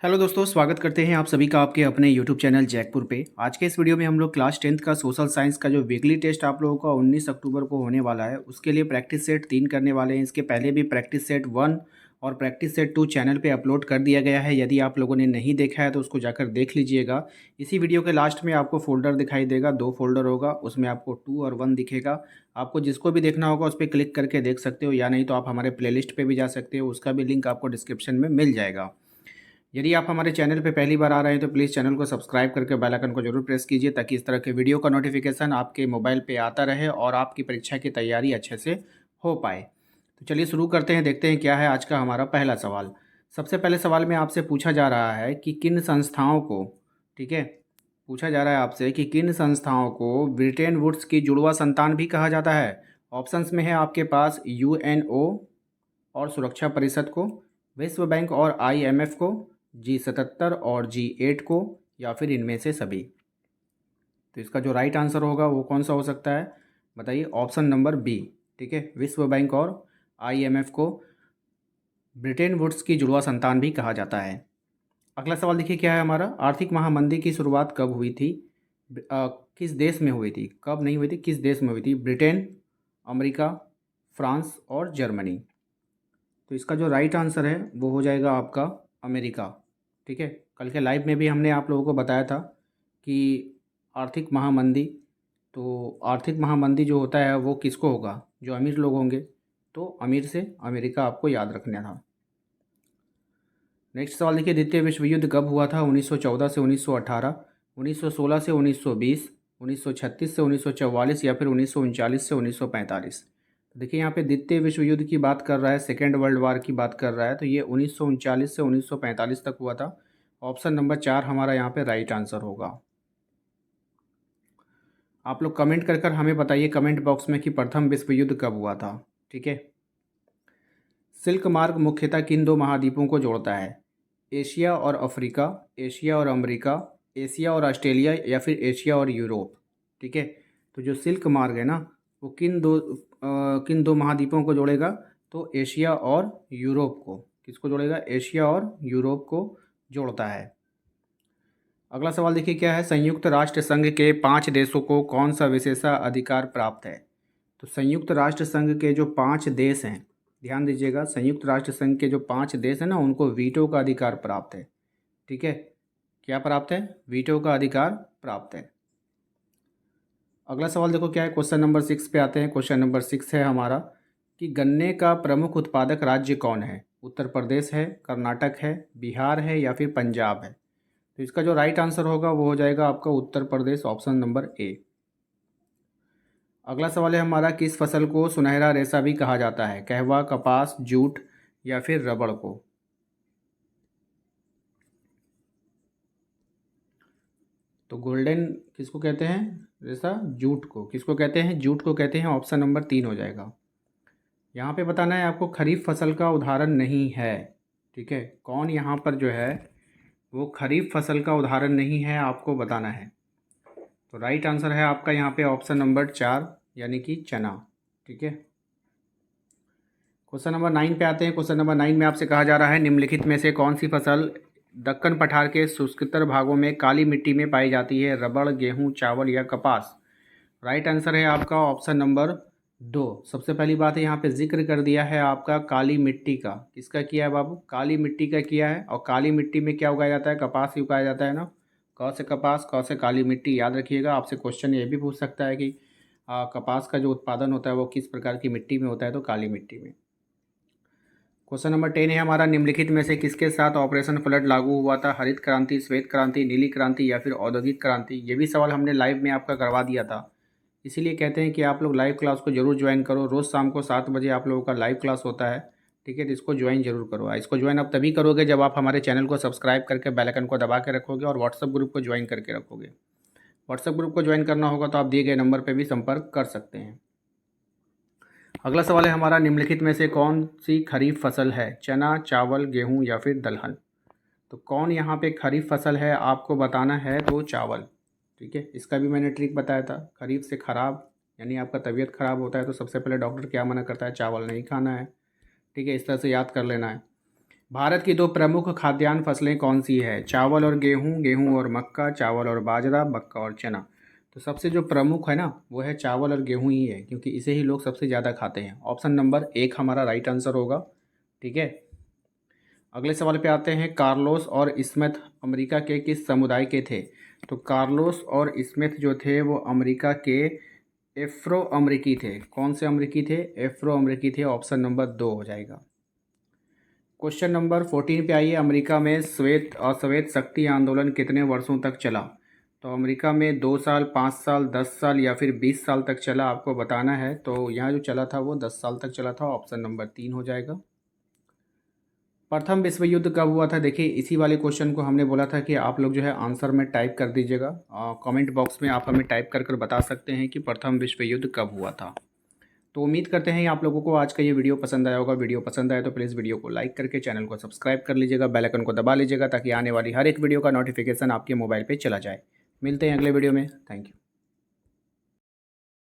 Hello दोस्तों, स्वागत करते हैं आप सभी का आपके अपने यूट्यूब चैनल जैकपुर पे। आज के इस वीडियो में हम लोग क्लास 10th का सोशल साइंस का जो वीकली टेस्ट आप लोगों का 19 अक्टूबर को होने वाला है, उसके लिए प्रैक्टिस सेट 3 करने वाले हैं। इसके पहले भी प्रैक्टिस सेट 1 और प्रैक्टिस सेट 2 चैनल पे अपलोड कर दिया गया है। यदि आप लोगों ने नहीं देखा है तो उसको जाकर देख लीजिएगा। इसी वीडियो के लास्ट में आपको फ़ोल्डर दिखाई देगा, 2 फ़ोल्डर होगा, उसमें आपको 2 और 1 दिखेगा। आपको जिसको भी देखना होगा उस पे क्लिक करके देख सकते हो, या नहीं तो आप हमारे प्लेलिस्ट पे भी जा सकते हो, उसका भी लिंक आपको डिस्क्रिप्शन में मिल जाएगा। यदि आप हमारे चैनल पे पहली बार आ रहे हैं तो प्लीज़ चैनल को सब्सक्राइब करके बेल आइकन को जरूर प्रेस कीजिए, ताकि इस तरह के वीडियो का नोटिफिकेशन आपके मोबाइल पे आता रहे और आपकी परीक्षा की तैयारी अच्छे से हो पाए। तो चलिए शुरू करते हैं, देखते हैं क्या है आज का हमारा पहला सवाल। सबसे पहले सवाल में आपसे पूछा जा रहा है कि किन संस्थाओं को, ठीक है, पूछा जा रहा है आपसे कि किन संस्थाओं को ब्रिटेन वुड्स की जुड़वा संतान भी कहा जाता है। ऑप्शंस में है आपके पास यूएनओ और सुरक्षा परिषद को, विश्व बैंक और आईएमएफ को, G77 और G8 को, या फिर इनमें से सभी। तो इसका जो राइट आंसर होगा वो कौन सा हो सकता है, बताइए। ऑप्शन नंबर बी, ठीक है, विश्व बैंक और आईएमएफ को ब्रिटेन वुड्स की जुड़वा संतान भी कहा जाता है। अगला सवाल देखिए क्या है हमारा। आर्थिक महामंदी की शुरुआत कब हुई थी, किस देश में हुई थी, कब नहीं हुई थी, किस देश में हुई थी? ब्रिटेन, अमेरिका, फ्रांस और जर्मनी। तो इसका जो राइट आंसर है वो हो जाएगा आपका अमेरिका, ठीक है। कल के लाइव में भी हमने आप लोगों को बताया था कि आर्थिक महामंदी, तो आर्थिक महामंदी जो होता है वो किसको होगा, जो अमीर लोग होंगे। तो अमीर से अमेरिका आपको याद रखना था। नेक्स्ट सवाल देखिए, द्वितीय विश्व युद्ध कब हुआ था? 1914 से 1918, 1916 से 1920, 1936 से 1944, या फिर 1939 से 1945। तो देखिए यहाँ पे द्वितीय विश्व युद्ध की बात कर रहा है, सेकेंड वर्ल्ड वार की बात कर रहा है, तो ये 1939 से 1945 तक हुआ था। ऑप्शन नंबर 4 हमारा यहाँ पे राइट आंसर होगा। आप लोग कमेंट कर कर हमें बताइए कमेंट बॉक्स में कि प्रथम विश्व युद्ध कब हुआ था, ठीक है। सिल्क मार्ग मुख्यतः किन दो महाद्वीपों को जोड़ता है? एशिया और अफ्रीका, एशिया और अमेरिका, एशिया और ऑस्ट्रेलिया, या फिर एशिया और यूरोप, ठीक है। तो जो सिल्क मार्ग है ना, वो किन दो महाद्वीपों को जोड़ेगा? तो एशिया और यूरोप को, किसको जोड़ेगा? एशिया और यूरोप को जोड़ता है। अगला सवाल देखिए क्या है। संयुक्त राष्ट्र संघ के 5 देशों को कौन सा विशेषाधिकार प्राप्त है? तो संयुक्त राष्ट्र संघ के जो 5 देश हैं, ध्यान दीजिएगा, संयुक्त राष्ट्र संघ के जो 5 देश हैं ना, उनको वीटो का अधिकार प्राप्त है, ठीक है। क्या प्राप्त है? वीटो का अधिकार प्राप्त है। अगला सवाल देखो क्या है। क्वेश्चन नंबर 6 पे आते हैं। क्वेश्चन नंबर 6 है हमारा कि गन्ने का प्रमुख उत्पादक राज्य कौन है? उत्तर प्रदेश है, कर्नाटक है, बिहार है, या फिर पंजाब है? तो इसका जो राइट आंसर होगा वो हो जाएगा आपका Uttar Pradesh, option number A. अगला सवाल है हमारा, किस फसल को सुनहरा रेशा भी कहा जाता है? कहवा, कपास, जूट, या फिर रबड़ को? तो गोल्डन किसको कहते हैं रेशा? जूट को। किसको कहते हैं? जूट को कहते हैं। ऑप्शन नंबर 3 हो जाएगा। यहाँ पे बताना है आपको खरीफ फसल का उदाहरण नहीं है, ठीक है। कौन यहाँ पर जो है वो खरीफ फसल का उदाहरण नहीं है, आपको बताना है। तो राइट आंसर है आपका यहाँ पे ऑप्शन नंबर 4, यानी कि चना, ठीक है। क्वेश्चन नंबर 9 पे आते हैं। क्वेश्चन नंबर 9 में आपसे कहा जा रहा है, निम्नलिखित में से कौन सी फसल दक्कन पठार के शुष्कतर भागों में काली मिट्टी में पाई जाती है? रबड़, गेहूं, चावल, या कपास? राइट आंसर है आपका ऑप्शन नंबर 2। सबसे पहली बात है यहाँ पे जिक्र कर दिया है आपका काली मिट्टी का। किसका किया है बाबू? काली मिट्टी का किया है। और काली मिट्टी में क्या उगाया जाता है? कपास ही उगाया जाता है ना। क से कपास, क से काली मिट्टी, याद रखिएगा। आपसे क्वेश्चन ये भी पूछ सकता है कि कपास का जो उत्पादन होता है वो किस प्रकार की मिट्टी में होता है? तो काली मिट्टी में। क्वेश्चन नंबर 10 है हमारा, निम्नलिखित में से किसके साथ ऑपरेशन फ्लड लागू हुआ था? हरित क्रांति, श्वेत क्रांति, नीली क्रांति, या फिर औद्योगिक क्रांति? ये भी सवाल हमने लाइव में आपका करवा दिया था, इसीलिए कहते हैं कि आप लोग लाइव क्लास को जरूर ज्वाइन करो। रोज़ शाम को 7 बजे आप लोगों का लाइव क्लास होता है, ठीक है। तो इसको ज्वाइन जरूर करो। इसको ज्वाइन आप तभी करोगे जब आप हमारे चैनल को सब्सक्राइब करके बेल आइकन को दबा के रखोगे और व्हाट्सअप ग्रुप को ज्वाइन करके रखोगे। व्हाट्सअप ग्रुप को ज्वाइन करना होगा तो आप दिए गए नंबर पर भी संपर्क कर सकते हैं। अगला सवाल है हमारा, निम्नलिखित में से कौन सी खरीफ फसल है? चना, चावल, गेहूं, या फिर दलहन? तो कौन यहाँ पे खरीफ फसल है आपको बताना है? तो चावल, ठीक है। इसका भी मैंने ट्रिक बताया था। खरीफ से खराब यानी आपका तबीयत खराब होता है तो सबसे पहले डॉक्टर क्या मना करता है? चावल नहीं खाना है, ठीक है। इस तरह से याद कर लेना है। भारत की दो प्रमुख खाद्यान्न फसलें कौन सी है? चावल और गेहूँ, गेहूँ और मक्का, चावल और बाजरा, मक्का और चना। तो सबसे जो प्रमुख है ना वो है चावल और गेहूँ ही है, क्योंकि इसे ही लोग सबसे ज़्यादा खाते हैं। ऑप्शन नंबर 1 हमारा राइट आंसर होगा। ठीक है, अगले सवाल पे आते हैं। कार्लोस और स्मिथ अमेरिका के किस समुदाय के थे? तो कार्लोस और स्मिथ जो थे वो अमेरिका के एफ्रो अमेरिकी थे। कौन से अमेरिकी थे? एफ्रो अमेरिकी थे। ऑप्शन नंबर 2 हो जाएगा। क्वेश्चन नंबर 14 पे आइए। अमेरिका में श्वेत अश्वेत शक्ति आंदोलन कितने वर्षों तक चला? तो अमेरिका में 2 साल, 5 साल, 10 साल या फिर 20 साल तक चला, आपको बताना है। तो यहाँ जो चला था वो 10 साल तक चला था। ऑप्शन नंबर 3 हो जाएगा। प्रथम विश्व युद्ध कब हुआ था? देखिए इसी वाले क्वेश्चन को हमने बोला था कि आप लोग जो है आंसर में टाइप कर दीजिएगा। कमेंट बॉक्स में आप हमें टाइप कर कर बता सकते हैं कि प्रथम विश्व युद्ध कब हुआ था। तो उम्मीद करते हैं आप लोगों को आज का ये वीडियो पसंद आया होगा। वीडियो पसंद आए तो प्लीज़ वीडियो को लाइक करके चैनल को सब्सक्राइब कर लीजिएगा, बेल आइकन को दबा लीजिएगा ताकि आने वाली हर एक वीडियो का नोटिफिकेशन आपके मोबाइल पे चला जाए। मिलते हैं अगले वीडियो में। Thank you.